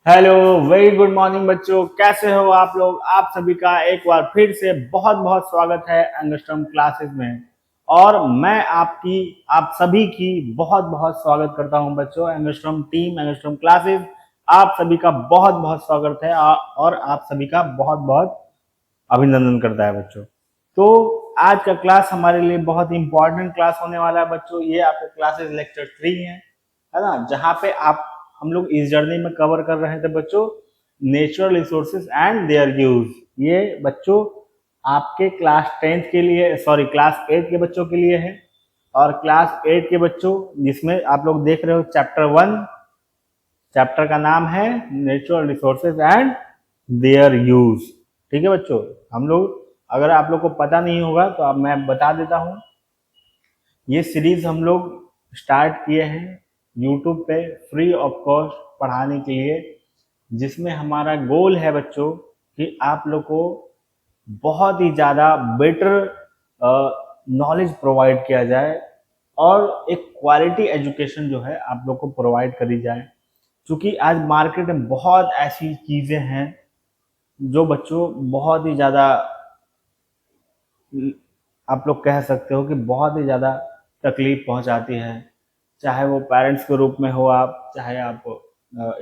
Hello, very good morning बच्चों। कैसे हो आप लोग? आप सभी का एक बार फिर से बहुत बहुत स्वागत है एंगस्ट्रम क्लासेस में। और मैं आप सभी की बहुत बहुत स्वागत करता हूं बच्चों। एंगस्ट्रम टीम, एंगस्ट्रम क्लासेस, आप सभी का बहुत बहुत स्वागत है और आप सभी का बहुत बहुत अभिनंदन करता है बच्चों। तो आज का क्लास हमारे लिए बहुत इंपॉर्टेंट क्लास होने वाला है बच्चों। ये आपके क्लासेस लेक्चर 3 है ना, जहाँ पे आप हम लोग इस जर्नी में कवर कर रहे थे बच्चों natural resources and their use. ये बच्चों आपके क्लास 10th के लिए, सॉरी क्लास 8 के बच्चों के लिए है। और क्लास 8 के बच्चों जिसमें आप लोग देख रहे हो चैप्टर 1, चैप्टर का नाम है natural resources and their use. ठीक है बच्चों, हम लोग, अगर आप लोग को पता नहीं होगा तो अब मैं बता देता हूँ। ये सीरीज हम लोग स्टार्ट किए हैं यूट्यूब पे फ्री ऑफ कॉस्ट पढ़ाने के लिए, जिसमें हमारा गोल है बच्चों कि आप लोग को बहुत ही ज़्यादा बेटर नॉलेज प्रोवाइड किया जाए और एक क्वालिटी एजुकेशन जो है आप लोग को प्रोवाइड करी जाए। क्योंकि आज मार्केट में बहुत ऐसी चीज़ें हैं जो बच्चों बहुत ही ज़्यादा, आप लोग कह सकते हो कि बहुत ही ज़्यादा तकलीफ पहुंचाती है। चाहे वो पेरेंट्स के रूप में हो, आप चाहे आप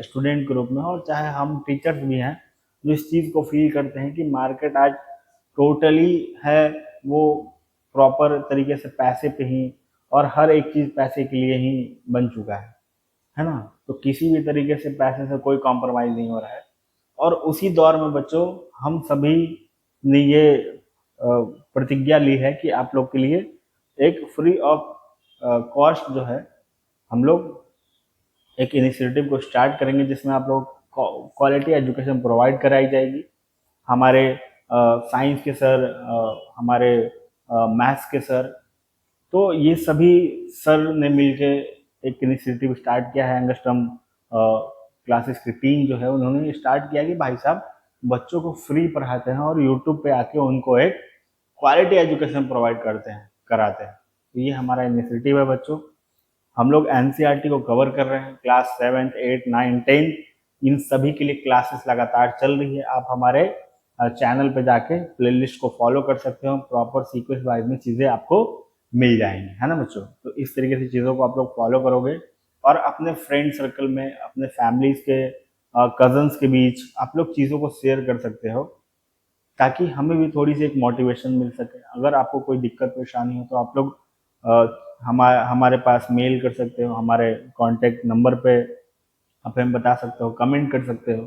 स्टूडेंट के रूप में हो, चाहे हम टीचर्स भी हैं जो इस चीज़ को फील करते हैं कि मार्केट आज टोटली है वो प्रॉपर तरीके से पैसे पे ही, और हर एक चीज़ पैसे के लिए ही बन चुका है ना। तो किसी भी तरीके से पैसे से कोई कॉम्प्रोमाइज़ नहीं हो रहा है। और उसी दौर में बच्चों हम सभी ने ये प्रतिज्ञा ली है कि आप लोग के लिए एक फ्री ऑफ कॉस्ट जो है हम लोग एक इनिशिएटिव को स्टार्ट करेंगे, जिसमें आप लोग क्वालिटी एजुकेशन प्रोवाइड कराई जाएगी। हमारे साइंस के सर, हमारे मैथ्स के सर, तो ये सभी सर ने मिलके एक इनिशिएटिव स्टार्ट किया है। एंगस्ट्रम क्लासेस की टीम जो है उन्होंने स्टार्ट किया कि भाई साहब बच्चों को फ्री पढ़ाते हैं और यूट्यूब पे आके उनको एक क्वालिटी एजुकेशन प्रोवाइड करते हैं, कराते हैं। तो ये हमारा इनिशिएटिव है बच्चों। हम लोग एनसीईआरटी को कवर कर रहे हैं, क्लास 7, 8, 9, 10 इन सभी के लिए क्लासेस लगातार चल रही है। आप हमारे चैनल पे जाके प्लेलिस्ट को फॉलो कर सकते हो, प्रॉपर सीक्वेंस वाइज में चीज़ें आपको मिल जाएंगी, है ना बच्चों। तो इस तरीके से चीज़ों को आप लोग फॉलो करोगे और अपने फ्रेंड सर्कल में, अपने फैमिलीज के कजन्स के बीच आप लोग चीज़ों को शेयर कर सकते हो, ताकि हमें भी थोड़ी सी एक मोटिवेशन मिल सके। अगर आपको कोई दिक्कत परेशानी हो तो आप लोग हमारे पास मेल कर सकते हो, हमारे कांटेक्ट नंबर पे आप हमें बता सकते हो, कमेंट कर सकते हो,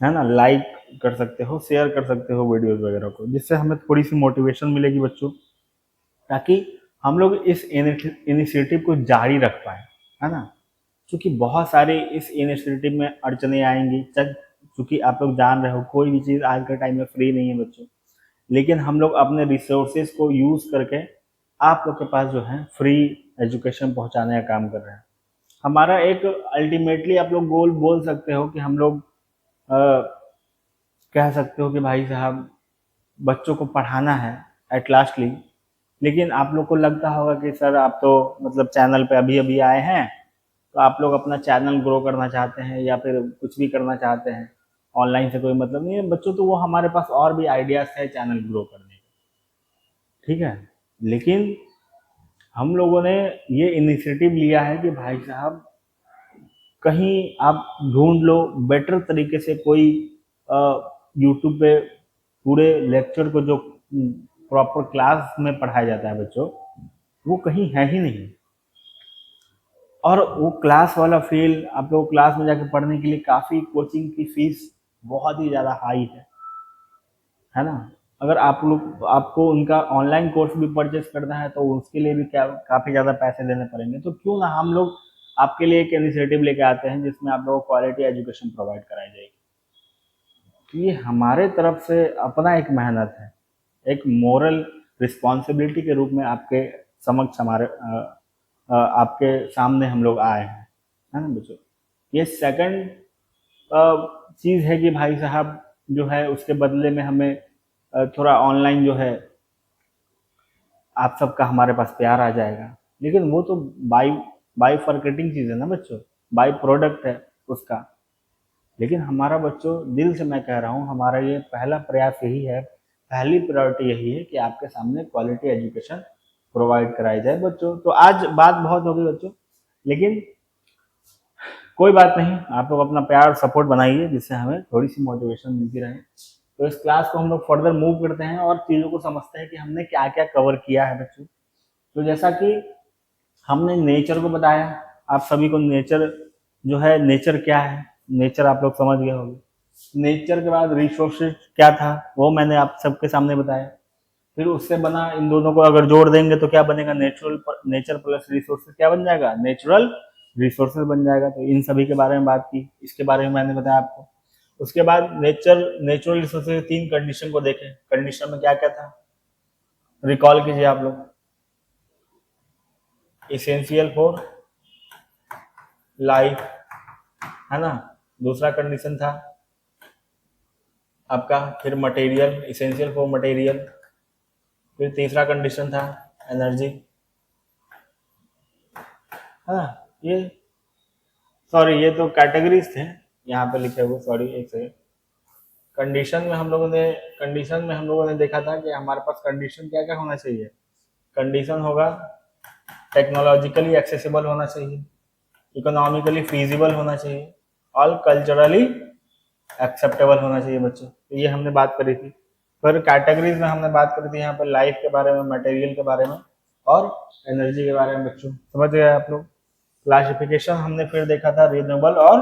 है ना, लाइक कर सकते हो, शेयर कर सकते हो वीडियोस वगैरह को, जिससे हमें थोड़ी सी मोटिवेशन मिलेगी बच्चों, ताकि हम लोग इस इनिशिएटिव को जारी रख पाए, है ना। क्योंकि बहुत सारे इस इनिशिएटिव में अड़चने आएंगी। चूंकि आप लोग जान रहे हो कोई भी चीज़ आज के टाइम में फ्री नहीं है बच्चों, लेकिन हम लोग अपने रिसोर्सेज को यूज करके आप लोग के पास जो है फ्री एजुकेशन पहुंचाने का काम कर रहे हैं। हमारा एक अल्टीमेटली आप लोग गोल बोल सकते हो कि हम लोग कह सकते हो कि भाई साहब बच्चों को पढ़ाना है एट लास्टली। लेकिन आप लोग को लगता होगा कि सर आप तो मतलब चैनल पे अभी अभी आए हैं, तो आप लोग अपना चैनल ग्रो करना चाहते हैं या फिर कुछ भी करना चाहते हैं, ऑनलाइन से कोई मतलब नहीं है बच्चों। तो वो हमारे पास और भी आइडियाज है चैनल ग्रो करने के, ठीक है। लेकिन हम लोगों ने ये इनिशिएटिव लिया है कि भाई साहब कहीं आप ढूंढ लो बेटर तरीके से कोई यूट्यूब पे पूरे लेक्चर को जो प्रॉपर क्लास में पढ़ाया जाता है बच्चों, वो कहीं है ही नहीं। और वो क्लास वाला फील, आप लोग क्लास में जाके पढ़ने के लिए काफ़ी कोचिंग की फीस बहुत ही ज़्यादा हाई है ना। अगर आप लोग, आपको उनका ऑनलाइन कोर्स भी परचेस करना है तो उसके लिए भी क्या काफ़ी ज़्यादा पैसे देने पड़ेंगे। तो क्यों ना हम लोग आपके लिए एक इनिशिएटिव लेके आते हैं जिसमें आप लोगों को क्वालिटी एजुकेशन प्रोवाइड कराई जाएगी। तो ये हमारे तरफ से अपना एक मेहनत है, एक मोरल रिस्पॉन्सिबिलिटी के रूप में आपके समक्ष, आपके सामने हम लोग आए हैं, है ना बच्चों। ये सेकंड चीज़ है कि भाई साहब जो है उसके बदले में हमें थोड़ा ऑनलाइन जो है आप सबका हमारे पास प्यार आ जाएगा। लेकिन वो तो बाई बाई फॉरगेटिंग चीज़ है ना बच्चों, बाई प्रोडक्ट है उसका। लेकिन हमारा बच्चों, दिल से मैं कह रहा हूँ, हमारा ये पहला प्रयास यही है, पहली प्रायोरिटी यही है कि आपके सामने क्वालिटी एजुकेशन प्रोवाइड कराई जाए बच्चों। तो आज बात बहुत हो गई बच्चों, लेकिन कोई बात नहीं, आप लोग अपना प्यार सपोर्ट बनाइए जिससे हमें थोड़ी सी मोटिवेशन मिलती रहे। तो इस क्लास को हम लोग फर्दर मूव करते हैं और चीज़ों को समझते हैं कि हमने क्या क्या कवर किया है बच्चों। तो जैसा कि हमने नेचर को बताया, आप सभी को नेचर जो है, नेचर क्या है, नेचर आप लोग समझ गए होंगे। नेचर के बाद रिसोर्सेज क्या था वो मैंने आप सबके सामने बताया। फिर उससे बना, इन दोनों को अगर जोड़ देंगे तो क्या बनेगा, नेचर प्लस रिसोर्सेज क्या बन जाएगा, नेचुरल रिसोर्सेज बन जाएगा। तो इन सभी के बारे में बात की, इसके बारे में मैंने बताया आपको। उसके बाद नेचुरल रिसोर्सेज के 3 कंडीशन को देखें। कंडीशन में क्या क्या था, रिकॉल कीजिए आप लोग। इसेंशियल फॉर लाइफ, है ना, दूसरा कंडीशन था आपका। फिर मटेरियल, इसेंशियल फॉर मटेरियल। फिर तीसरा कंडीशन था एनर्जी, है ना। ये सॉरी, ये तो कैटेगरीज थे यहाँ पे लिखे हुए, सॉरी एक सेकेंड। कंडीशन में हम लोगों ने देखा था कि हमारे पास कंडीशन क्या क्या होना चाहिए। कंडीशन होगा टेक्नोलॉजिकली एक्सेसिबल होना चाहिए, इकोनॉमिकली फीजिबल होना चाहिए और कल्चरली एक्सेप्टेबल होना चाहिए बच्चों। तो ये हमने बात करी थी। फिर कैटेगरीज में हमने बात करी थी यहाँ पर लाइफ के बारे में, मटेरियल के बारे में और एनर्जी के बारे में बच्चों, समझ गए आप लोग। क्लासिफिकेशन हमने फिर देखा था रिन्यूएबल और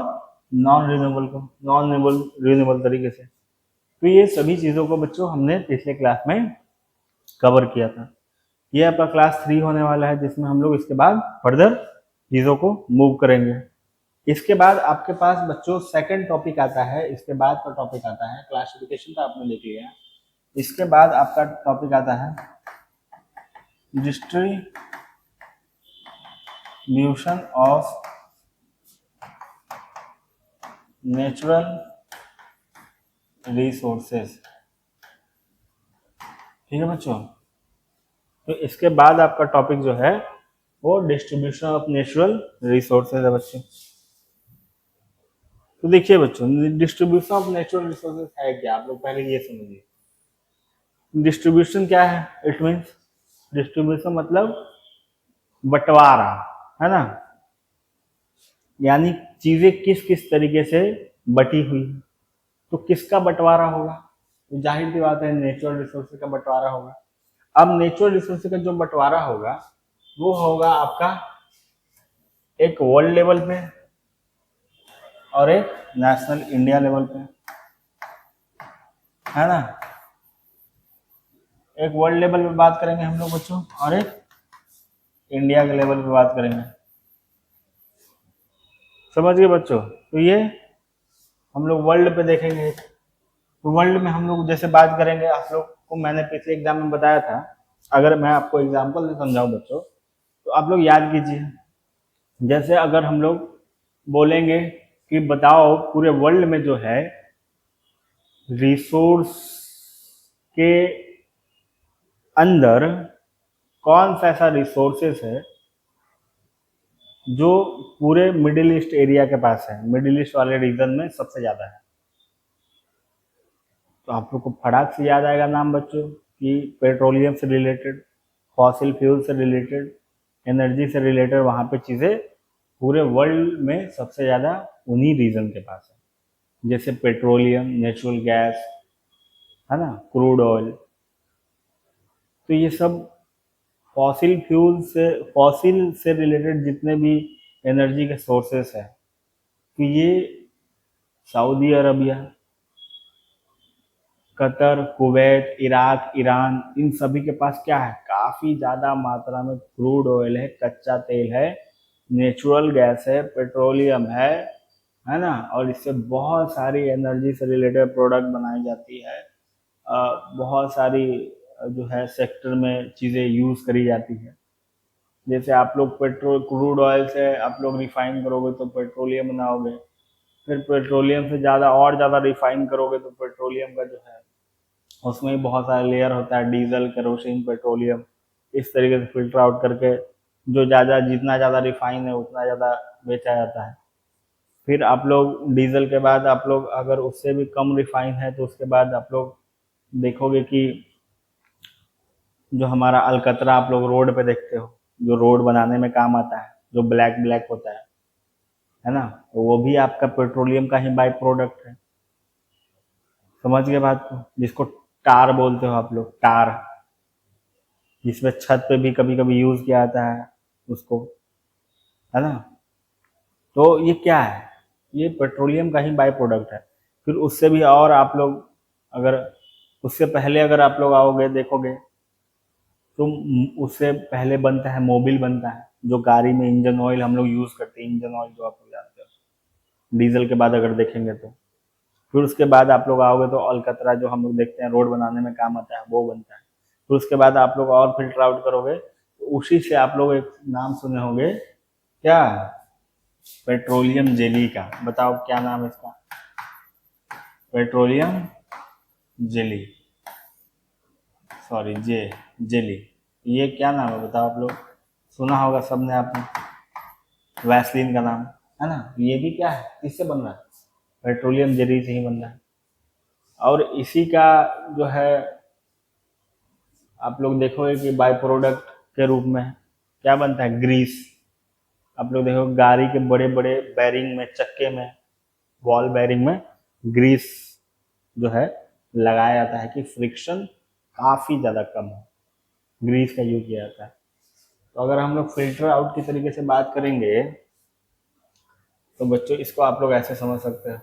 नॉन रिन्यूएबल को, नॉन रिन्यूएबल तरीके से। तो ये सभी चीज़ों को बच्चों हमने पिछले क्लास में कवर किया था। ये आपका क्लास 3 होने वाला है, जिसमें हम लोग इसके बाद फर्दर चीज़ों को मूव करेंगे। इसके बाद आपके पास बच्चों सेकंड टॉपिक आता है, इसके बाद का टॉपिक आता है क्लासिफिकेशन, तो आपने लिख लिया। इसके बाद आपका टॉपिक आता है डिस्ट्रीब्यूशन ऑफ नेचुरल रिसोर्सेज। ठीक है बच्चों, तो इसके बाद आपका टॉपिक जो है वो डिस्ट्रीब्यूशन ऑफ नेचुरल रिसोर्सेज है बच्चों। तो देखिए बच्चों, डिस्ट्रीब्यूशन ऑफ नेचुरल रिसोर्सेज है क्या, आप लोग पहले ये समझिए। डिस्ट्रीब्यूशन क्या है, इट मीन्स, डिस्ट्रीब्यूशन मतलब बंटवारा, है ना, यानी चीजें किस किस तरीके से बटी हुई। तो किसका बंटवारा होगा, तो जाहिर सी बात है नेचुरल रिसोर्सेज का बंटवारा होगा। अब नेचुरल रिसोर्सेज का जो बंटवारा होगा वो होगा आपका एक वर्ल्ड लेवल पे और एक नेशनल इंडिया लेवल पे, है ना। एक वर्ल्ड लेवल पे बात करेंगे हम लोग बच्चों और एक इंडिया के लेवल पे बात करेंगे, समझ गए बच्चों। तो ये हम लोग वर्ल्ड पे देखेंगे। तो वर्ल्ड में हम लोग जैसे बात करेंगे, आप लोग को मैंने पिछले एग्जाम में बताया था, अगर मैं आपको एग्जाम्पल से समझाऊं बच्चों तो आप लोग याद कीजिए। जैसे अगर हम लोग बोलेंगे कि बताओ पूरे वर्ल्ड में जो है रिसोर्स के अंदर कौन सा ऐसा रिसोर्सेस है जो पूरे मिडिल ईस्ट एरिया के पास है, मिडिल ईस्ट वाले रीजन में सबसे ज्यादा है। तो आप लोग को फटाक से याद आएगा नाम बच्चों कि पेट्रोलियम से रिलेटेड, फॉसिल फ्यूल से रिलेटेड, एनर्जी से रिलेटेड, वहाँ पे चीज़ें पूरे वर्ल्ड में सबसे ज़्यादा उन्हीं रीजन के पास है। जैसे पेट्रोलियम, नेचुरल गैस, है ना, क्रूड ऑयल। तो ये सब फॉसिल से रिलेटेड जितने भी एनर्जी के सोर्सेस हैं, तो ये Saudi Arabia, Qatar, Kuwait, Iraq, Iran, इन सभी के पास क्या है, काफ़ी ज़्यादा मात्रा में क्रूड ऑयल है, कच्चा तेल है, नेचुरल गैस है, पेट्रोलियम है ना। और इससे बहुत सारी एनर्जी से रिलेटेड प्रोडक्ट बनाई जाती है, बहुत सारी जो है सेक्टर में चीज़ें यूज़ करी जाती है। जैसे आप लोग क्रूड ऑयल से आप लोग रिफाइन करोगे तो पेट्रोलियम बनाओगे, फिर पेट्रोलियम से ज़्यादा और ज़्यादा रिफाइन करोगे तो पेट्रोलियम का जो है उसमें भी बहुत सारा लेयर होता है, डीजल, केरोसिन, पेट्रोलियम, इस तरीके से फिल्टर आउट करके जो ज़्यादा, जितना ज़्यादा रिफाइन है उतना ज़्यादा बेचा जाता है। फिर आप लोग डीजल के बाद आप लोग अगर उससे भी कम रिफाइन है तो उसके बाद आप लोग देखोगे कि जो हमारा अलकतरा आप लोग रोड पे देखते हो, जो रोड बनाने में काम आता है, जो ब्लैक ब्लैक होता है ना, तो वो भी आपका पेट्रोलियम का ही बाई प्रोडक्ट है। समझ गए बात को, जिसको टार बोलते हो आप लोग, टार, जिसमें छत पे भी कभी कभी यूज किया जाता है उसको, है ना। तो ये क्या है, ये पेट्रोलियम का ही बाई प्रोडक्ट है। फिर उससे भी और आप लोग अगर उससे पहले अगर आप लोग आओगे देखोगे तो उससे पहले बनता है मोबिल, बनता है जो गाड़ी में इंजन ऑयल हम लोग यूज करते हैं, इंजन ऑयल जो आप लोग जानते हो, डीजल के बाद अगर देखेंगे तो। फिर उसके बाद आप लोग आओगे तो अलकतरा जो हम लोग देखते हैं रोड बनाने में काम आता है वो बनता है। फिर उसके बाद आप लोग और फिल्टर आउट करोगे तो उसी से आप लोग एक नाम सुने होंगे क्या, पेट्रोलियम जेली का। बताओ क्या नाम है इसका, पेट्रोलियम जेली, सॉरी जेली। ये क्या नाम है बताओ, आप लोग सुना होगा सबने आपने, वैसलीन का नाम है ना। ये भी क्या है, किससे बन रहा है, पेट्रोलियम जेली से ही बन रहा है। और इसी का जो है आप लोग देखोगे कि बाय प्रोडक्ट के रूप में क्या बनता है, ग्रीस। आप लोग देखो गाड़ी के बड़े बड़े बैरिंग में, चक्के में, बॉल बैरिंग में ग्रीस जो है लगाया जाता है कि फ्रिक्शन काफ़ी ज़्यादा कम हो, ग्रीस का यूज किया जाता है। तो अगर हम लोग फिल्टर आउट की तरीके से बात करेंगे तो बच्चों इसको आप लोग ऐसे समझ सकते हैं,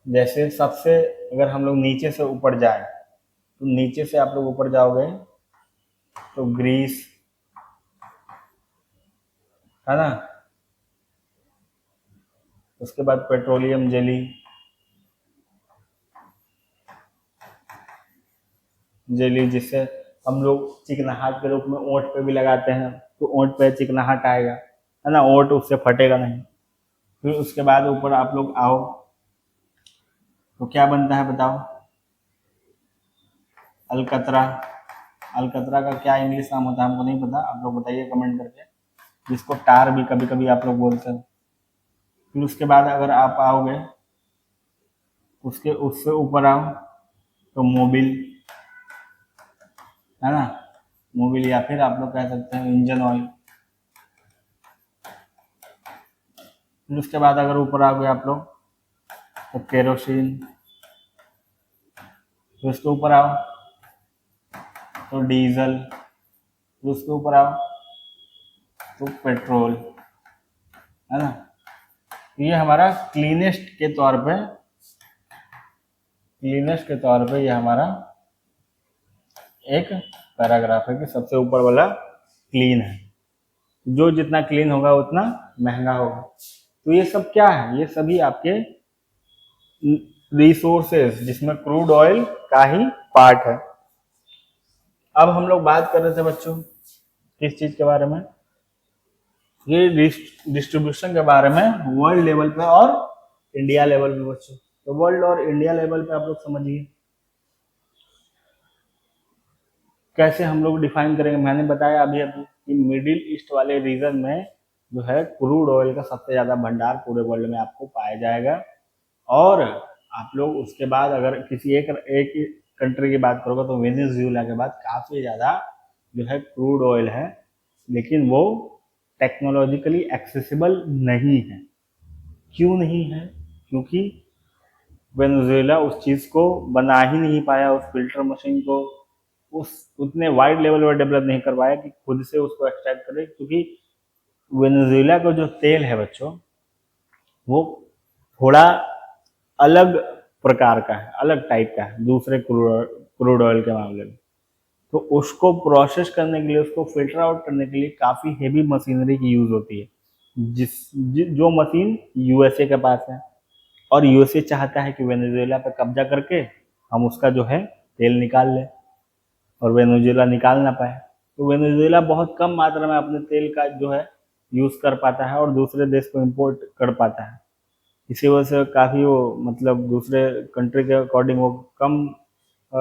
जैसे सबसे अगर हम लोग नीचे से ऊपर जाए तो नीचे से आप लोग ऊपर जाओगे तो ग्रीस, है ना, उसके बाद पेट्रोलियम जेली, जेली जिससे हम लोग चिकनाहट के रूप में ओंठ पे भी लगाते हैं तो ओंठ पे चिकनाहट आएगा, है ना, ओंठ उससे फटेगा नहीं। फिर उसके बाद ऊपर आप लोग आओ तो क्या बनता है बताओ, अलकतरा। अलकतरा का क्या इंग्लिश नाम होता है हमको नहीं पता, आप लोग बताइए कमेंट करके, जिसको टार भी कभी कभी आप लोग बोलते हैं। फिर उसके बाद अगर आप आओगे उसके उससे ऊपर आओ तो मोबिल, है ना, मोबिल, या फिर आप लोग कह सकते हैं इंजन ऑयल। फिर उसके बाद अगर ऊपर आओगे आप लोग तो केरोसिन। फिर उसके ऊपर आओ तो डीजल। फिर उसके ऊपर आओ तो पेट्रोल, है ना। ये हमारा क्लीनेस्ट के तौर पे, क्लीनेस्ट के तौर पे ये हमारा एक पैराग्राफ है कि सबसे ऊपर वाला क्लीन है, जो जितना क्लीन होगा उतना महंगा होगा। तो ये सब क्या है, ये सभी आपके रिसोर्सेज जिसमें क्रूड ऑयल का ही पार्ट है। अब हम लोग बात कर रहे थे बच्चों किस चीज के बारे में, ये डिस्ट्रीब्यूशन के बारे में वर्ल्ड लेवल पे और इंडिया लेवल पे बच्चों। तो वर्ल्ड और इंडिया लेवल पे आप लोग समझिए कैसे हम लोग डिफाइन करेंगे। मैंने बताया अभी अभी कि मिडिल ईस्ट वाले रीजन में जो है क्रूड ऑयल का सबसे ज्यादा भंडार पूरे वर्ल्ड में आपको पाया जाएगा। और आप लोग उसके बाद अगर किसी एक कंट्री की बात करोगे तो वेनेजुएला के बाद काफी ज्यादा जो है क्रूड ऑयल है, लेकिन वो टेक्नोलॉजिकली एक्सेसिबल नहीं है। क्यों नहीं है, क्योंकि वेनेजुएला उस चीज को बना ही नहीं पाया, उस फिल्टर मशीन को उस उतने वाइड लेवल पर डेवलप नहीं कर पाया कि खुद से उसको एक्सट्रैक्ट करे। क्योंकि वेनेजुएला का जो तेल है बच्चों वो थोड़ा अलग प्रकार का है, अलग टाइप का है दूसरे क्रूड ऑयल के मामले में। तो उसको प्रोसेस करने के लिए, उसको फिल्टर आउट करने के लिए काफ़ी हेवी मशीनरी की यूज़ होती है, जो मशीन यूएसए के पास है। और यूएसए चाहता है कि वेनेजुएला पे कब्जा करके हम उसका जो है तेल निकाल लें और वेनेजुएला निकाल ना पाए। तो वेनेजुएला बहुत कम मात्रा में अपने तेल का जो है यूज़ कर पाता है और दूसरे देश को इम्पोर्ट कर पाता है। इसी वजह से काफ़ी वो मतलब दूसरे कंट्री के अकॉर्डिंग वो कम अ,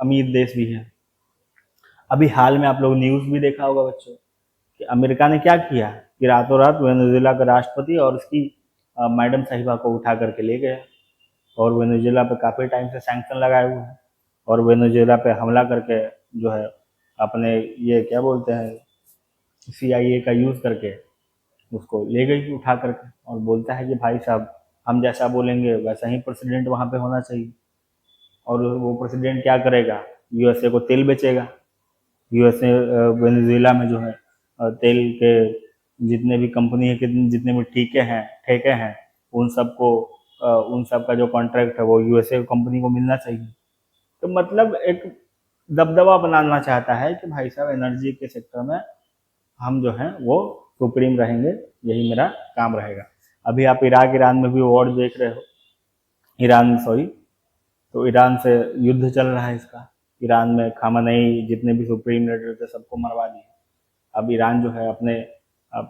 अमीर देश भी है। अभी हाल में आप लोग न्यूज़ भी देखा होगा बच्चों कि अमेरिका ने क्या किया, कि रातों रात वेनेजुएला के राष्ट्रपति और उसकी मैडम साहिबा को उठा करके ले गए और वेनेजुएला पे काफ़ी टाइम से सैंक्शन लगाए हुए हैं और वेनेजुएला पे हमला करके जो है अपने ये क्या बोलते हैं CIA का यूज़ करके उसको ले गई उठा करके और बोलता है कि भाई साहब हम जैसा बोलेंगे वैसा ही प्रेसिडेंट वहाँ पे होना चाहिए। और वो प्रेसिडेंट क्या करेगा, USA को तेल बेचेगा। USA वेनेजुएला में जो है तेल के जितने भी कंपनी है जितने भी ठेके हैं उन सबको उन सब का जो कॉन्ट्रैक्ट है वो USA कंपनी को मिलना चाहिए। तो मतलब एक दबदबा बनाना चाहता है कि भाई साहब एनर्जी के सेक्टर में हम जो हैं वो सुप्रीम रहेंगे, यही मेरा काम रहेगा। अभी आप इराक ईरान में भी वॉर देख रहे हो, ईरान सॉरी, तो ईरान से युद्ध चल रहा है इसका। ईरान में खामेनेई जितने भी सुप्रीम लीडर थे सबको मरवा दिए। अब ईरान जो है अपने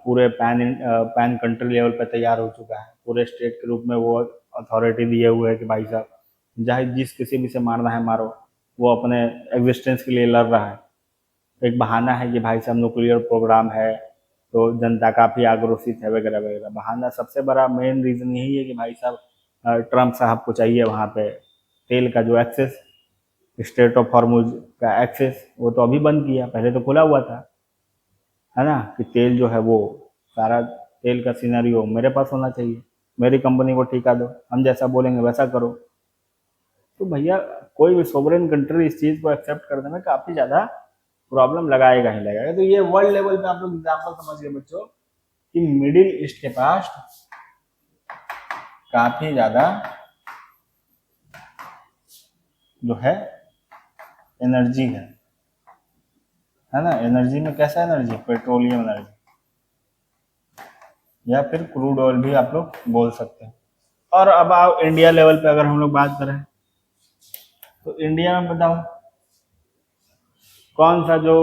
पूरे पैन कंट्री लेवल पे तैयार हो चुका है, पूरे स्टेट के रूप में वो अथॉरिटी दिए हुए है कि भाई साहब चाहे जिस किसी भी से मारना है मारो, वो अपने एग्जिस्टेंस के लिए लड़ रहा है। एक बहाना है कि भाई साहब न्यूक्लियर प्रोग्राम है तो जनता काफ़ी आक्रोशित है वगैरह वगैरह। बहाना सबसे बड़ा मेन रीज़न यही है कि भाई साहब ट्रम्प साहब को चाहिए वहाँ पे तेल का जो एक्सेस, स्ट्रेट ऑफ हॉर्मुज का एक्सेस, वो तो अभी बंद किया, पहले तो खुला हुआ था, है ना, कि तेल जो है वो सारा तेल का सिनेरियो मेरे पास होना चाहिए, मेरी कंपनी को ठेका दो, हम जैसा बोलेंगे वैसा करो। तो भैया कोई भी सोवरेन कंट्री इस चीज़ को एक्सेप्ट करने में काफ़ी ज़्यादा प्रॉब्लम लगाएगा ही लगाएगा। तो ये वर्ल्ड लेवल पे आप लोग एग्जाम्पल समझ गए बच्चों कि मिडिल ईस्ट के पास काफ़ी ज़्यादा जो है एनर्जी है ना। एनर्जी में कैसा एनर्जी, पेट्रोलियम एनर्जी या फिर क्रूड ऑयल भी आप लोग बोल सकते हैं। और अब आप इंडिया लेवल पे अगर हम लोग बात करें तो इंडिया में बताओ कौन सा जो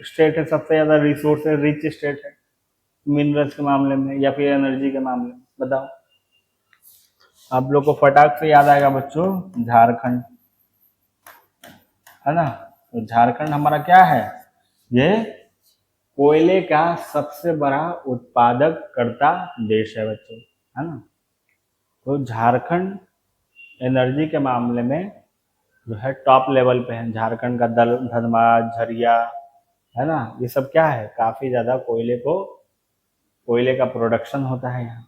स्टेट है सबसे ज़्यादा रिसोर्स रिच स्टेट है मिनरल्स के मामले में या फिर एनर्जी के मामले में, बताओ। आप लोग को फटाक से याद आएगा बच्चों, झारखंड, है ना। तो झारखंड हमारा क्या है, ये कोयले का सबसे बड़ा उत्पादक करता देश है बच्चों, है ना। तो झारखंड एनर्जी के मामले में जो है टॉप लेवल पे है। झारखंड का धनबाद, झरिया, है ना, ये सब क्या है, काफ़ी ज़्यादा कोयले का प्रोडक्शन होता है यहाँ।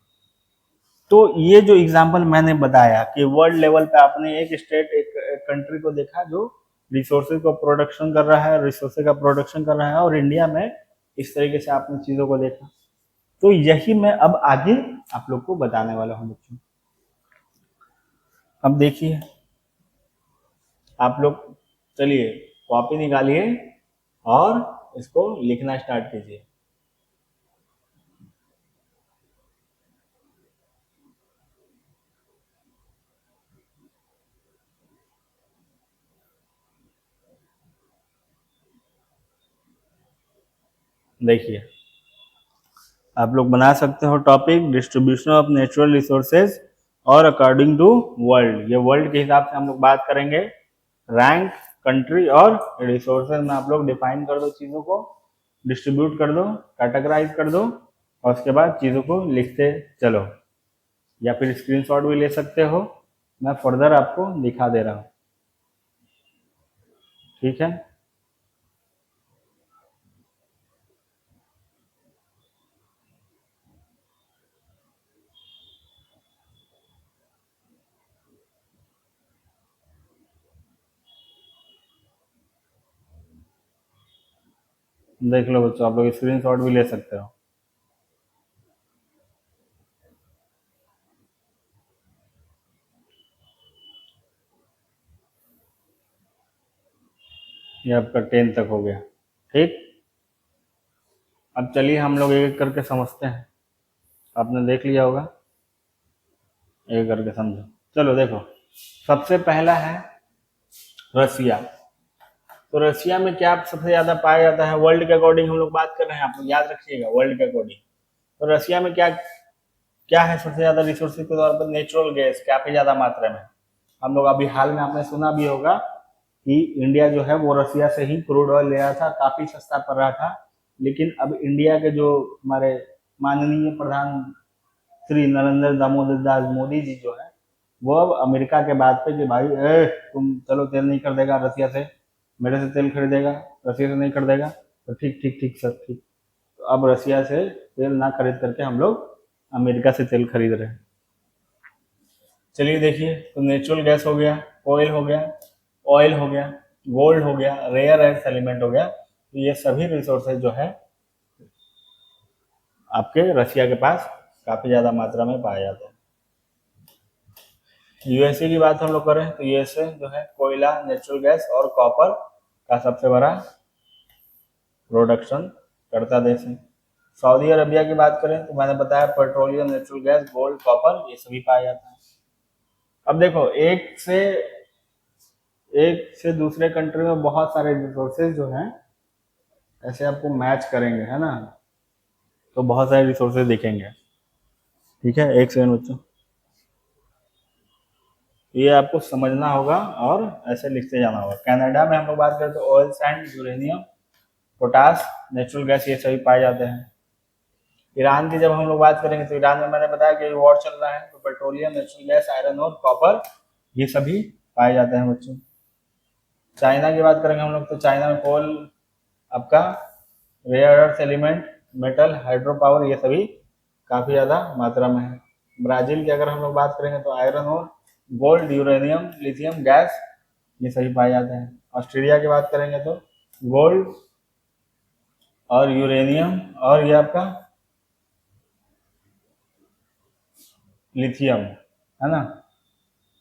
तो ये जो एग्जांपल मैंने बताया कि वर्ल्ड लेवल पे आपने एक स्टेट एक कंट्री को देखा जो रिसोर्सेज को प्रोडक्शन कर रहा है, रिसोर्सेज का प्रोडक्शन कर रहा है, और इंडिया में इस तरीके से आपने चीज़ों को देखा। तो यही मैं अब आगे आप लोग को बताने वाला हूँ बच्चों। अब देखिए आप लोग, चलिए कॉपी निकालिए और इसको लिखना स्टार्ट कीजिए। देखिए आप लोग बना सकते हो topic distribution of natural resources और अकॉर्डिंग टू वर्ल्ड। ये वर्ल्ड के हिसाब से हम लोग बात करेंगे। रैंक, कंट्री और रिसोर्सेज में आप लोग डिफाइन कर दो चीज़ों को, डिस्ट्रीब्यूट कर दो, कैटेगराइज कर दो, और उसके बाद चीज़ों को लिखते चलो, या फिर स्क्रीनशॉट भी ले सकते हो, मैं फर्दर आपको दिखा दे रहा हूँ, ठीक है। देख लो बच्चों, आप लोग स्क्रीनशॉट भी ले सकते हो। ये आपका 10 तक हो गया, ठीक। अब चलिए हम लोग एक एक करके समझते हैं। आपने देख लिया होगा, एक करके समझो। चलो देखो, सबसे पहला है रसिया। तो रसिया में क्या सबसे ज़्यादा पाया जाता है, वर्ल्ड के अकॉर्डिंग हम लोग बात कर रहे हैं, आप लोग याद रखिएगा, वर्ल्ड के अकॉर्डिंग। तो रसिया में क्या क्या है सबसे ज़्यादा रिसोर्सेज के तौर पर, नेचुरल गैस काफ़ी ज़्यादा मात्रा में। हम लोग अभी हाल में आपने सुना भी होगा कि इंडिया जो है वो रसिया से ही क्रूड ऑयल ले रहा था, काफ़ी सस्ता पड़ रहा था, लेकिन अब इंडिया के जो हमारे माननीय प्रधान श्री नरेंद्र दामोदर दास मोदी जी जो है, वो अब अमेरिका के बात पे कि भाई तुम चलो तेल नहीं कर देगा रसिया से, मेरे से तेल खरीदेगा, रसिया से नहीं कर देगा, तो ठीक ठीक ठीक सर ठीक। तो अब रसिया से तेल ना खरीद करके हम लोग अमेरिका से तेल खरीद रहे हैं। चलिए देखिए, तो नेचुरल गैस हो गया, ऑयल हो गया, ऑयल हो गया, गोल्ड हो गया, रेयर अर्थ एलिमेंट हो गया, तो ये सभी रिसोर्सेज जो है आपके रशिया के पास काफी ज्यादा मात्रा में पाए जाते हैं। यूएसए की बात हम लोग करें तो यूएसए जो है कोयला, नेचुरल गैस और कॉपर का सबसे बड़ा प्रोडक्शन करता देश है। सऊदी अरबिया की बात करें तो मैंने बताया petroleum, natural gas, gold, copper ये सभी पाया जाता है। अब देखो, एक से दूसरे कंट्री में बहुत सारे रिसोर्सेज जो हैं ऐसे आपको मैच करेंगे, है ना, तो बहुत सारे रिसोर्सेज दिखेंगे। ठीक है, एक सेकंड बच्चों, ये आपको समझना होगा और ऐसे लिखते जाना होगा। कनाडा में हम लोग बात करें तो oil sand, uranium, potash, natural gas ये सभी पाए जाते हैं। ईरान की जब हम लोग बात करेंगे तो ईरान में मैंने बताया कि वॉर चल रहा है, तो पेट्रोलियम, नेचुरल गैस, आयरन और कॉपर ये सभी पाए जाते हैं बच्चों। चाइना की बात करेंगे हम लोग तो चाइना में कोल, आपका rare earth element, metal, hydro power ये सभी काफी ज्यादा मात्रा में है। ब्राजील की अगर हम लोग बात करेंगे तो आयरन और गोल्ड, यूरेनियम, लिथियम, गैस ये सभी पाए जाते हैं। ऑस्ट्रेलिया की बात करेंगे तो गोल्ड और यूरेनियम और ये आपका लिथियम, है ना,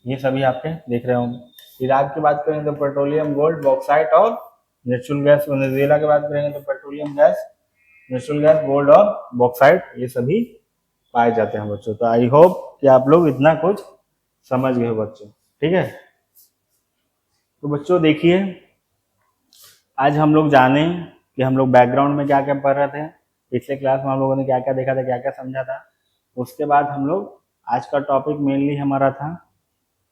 ये सभी आपके देख रहे होंगे। इराक की बात करें तो पेट्रोलियम, गोल्ड, बॉक्साइट और नेचुरल गैस। वेनेजुएला की बात करेंगे तो petroleum, gas, natural gas, gold और बॉक्साइट ये सभी पाए जाते हैं बच्चों। तो आई होप कि आप लोग इतना कुछ समझ गए बच्चों। ठीक है, तो बच्चों देखिए, आज हम लोग जाने कि हम लोग बैकग्राउंड में क्या क्या पढ़ रहे थे, पिछले क्लास में हम लोगों ने क्या क्या देखा था, क्या क्या समझा था। उसके बाद हम लोग आज का टॉपिक मेनली हमारा था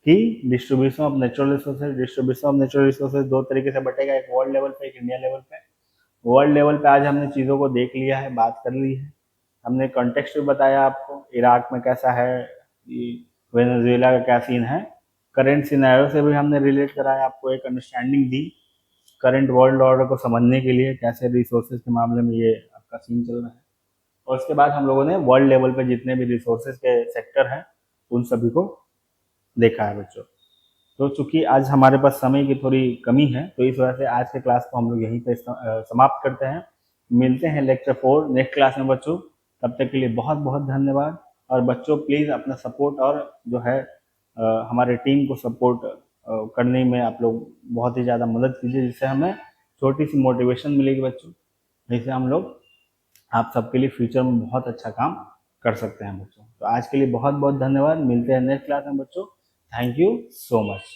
कि distribution of natural resources. Distribution of natural resources दो तरीके से बटेगा, एक वर्ल्ड लेवल पे, एक इंडिया लेवल पे। वर्ल्ड लेवल पे आज हमने चीज़ों को देख लिया है, बात कर ली है, हमने कॉन्टेक्स्ट भी बताया आपको, इराक में कैसा है, वेनेजुएला का क्या सीन है, करंट सिनेरियो से भी हमने रिलेट कराया, आपको एक अंडरस्टैंडिंग दी करंट वर्ल्ड ऑर्डर को समझने के लिए, कैसे रिसोर्सेज के मामले में ये आपका सीन चल रहा है। और उसके बाद हम लोगों ने वर्ल्ड लेवल पे जितने भी रिसोर्सेज के सेक्टर हैं उन सभी को देखा है बच्चों। तो चूंकि आज हमारे पास समय की थोड़ी कमी है, तो इस वजह से आज के क्लास को हम लोग यहीं पे समाप्त करते हैं। मिलते हैं लेक्चर 4 नेक्स्ट क्लास में बच्चों। तब तक के लिए बहुत बहुत धन्यवाद। और बच्चों प्लीज़ अपना सपोर्ट और जो है हमारे टीम को सपोर्ट करने में आप लोग बहुत ही ज़्यादा मदद कीजिए, जिससे हमें छोटी सी मोटिवेशन मिलेगी बच्चों, जिससे हम लोग आप सबके लिए फ्यूचर में बहुत अच्छा काम कर सकते हैं बच्चों। तो आज के लिए बहुत बहुत धन्यवाद। मिलते हैं नेक्स्ट क्लास में बच्चों। Thank you so much.